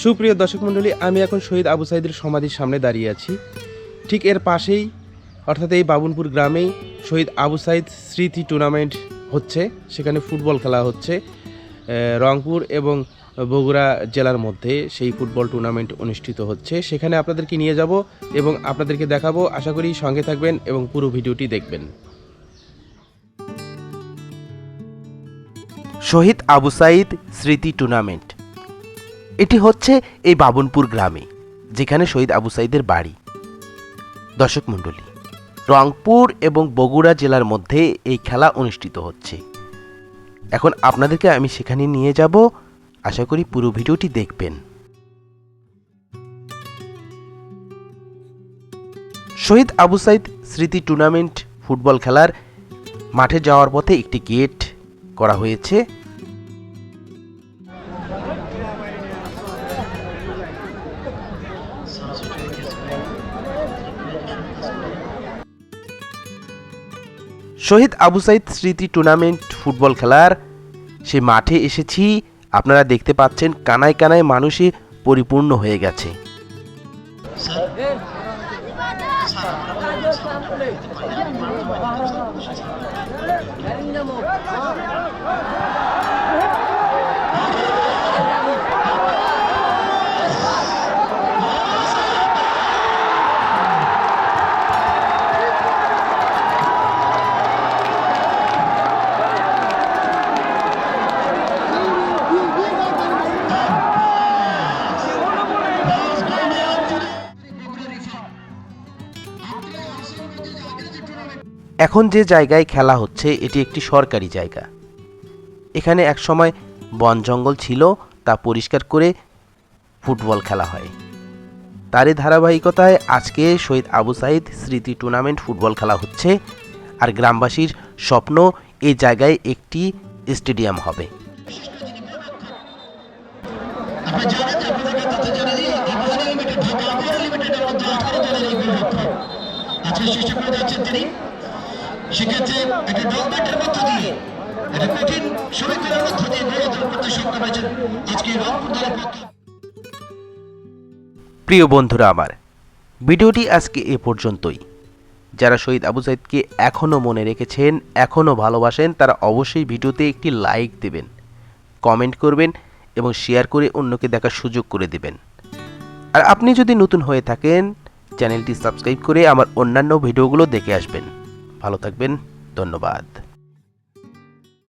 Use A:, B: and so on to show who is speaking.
A: সুপ্রিয় দর্শক মণ্ডলী, আমি এখন শহীদ আবু সাইদের সমাধির সামনে দাঁড়িয়ে আছি। ঠিক এর পাশেই অর্থাৎ এই বাবুনপুর গ্রামেই শহীদ আবু সাইদ স্মৃতি টুর্নামেন্ট হচ্ছে। সেখানে ফুটবল খেলা হচ্ছে। রংপুর এবং বগুড়া জেলার মধ্যে সেই ফুটবল টুর্নামেন্ট অনুষ্ঠিত হচ্ছে। সেখানে আপনাদেরকে নিয়ে যাব এবং আপনাদেরকে দেখাবো। আশা করি সঙ্গে থাকবেন এবং পুরো ভিডিওটি দেখবেন। শহীদ আবু সাইদ স্মৃতি টুর্নামেন্ট এটি হচ্ছে এই বাবুনপুর গ্রামে, যেখানে শহীদ আবু সাইদের বাড়ি। দর্শক মণ্ডলী, রংপুর এবং বগুড়া জেলার মধ্যে এই খেলা অনুষ্ঠিত হচ্ছে। এখন আপনাদেরকে আমি সেখানে নিয়ে যাব। আশা করি পুরো ভিডিওটি দেখবেন। শহীদ আবু সাইদ স্মৃতি টুর্নামেন্ট ফুটবল খেলার মাঠে যাওয়ার পথে একটি গেট করা হয়েছে। শহীদ আবু সাইদ স্মৃতি টুর্নামেন্ট ফুটবল খেলার সে মাঠে এসেছি। আপনারা দেখতে পাচ্ছেন কানায় কানায় মানুষে পরিপূর্ণ হয়ে গেছে। এখন যে জায়গায় খেলা হচ্ছে এটি একটি সরকারি জায়গা। এখানে একসময় বন জঙ্গল ছিল, তা পরিষ্কার করে ফুটবল খেলা হয়। তারই ধারাবাহিকতায় আজকে শহীদ আবু সাইদ স্মৃতি টুর্নামেন্ট ফুটবল খেলা হচ্ছে। আর গ্রামবাসীর স্বপ্ন এই জায়গায় একটি স্টেডিয়াম হবে।
B: সেক্ষেত্রে একটা ডলমেটের মধ্য দিয়ে একটা কঠিন সমীকরণের মধ্য দিয়ে নির্বাচন করতে সক্ষম হয়েছেন আজকে রংপুর দলের পক্ষে।
A: প্রিয় বন্ধুরা আমার, ভিডিওটি আজকে এ পর্যন্তই। যারা শহীদ আবু সাইদকে এখনও মনে রেখেছেন, এখনও ভালোবাসেন, তারা অবশ্যই ভিডিওতে একটি লাইক দেবেন, কমেন্ট করবেন এবং শেয়ার করে অন্যকে দেখার সুযোগ করে দেবেন। আর আপনি যদি নতুন হয়ে থাকেন, চ্যানেলটি সাবস্ক্রাইব করে আমার অন্যান্য ভিডিওগুলো দেখে আসবেন। ভালো থাকবেন। ধন্যবাদ।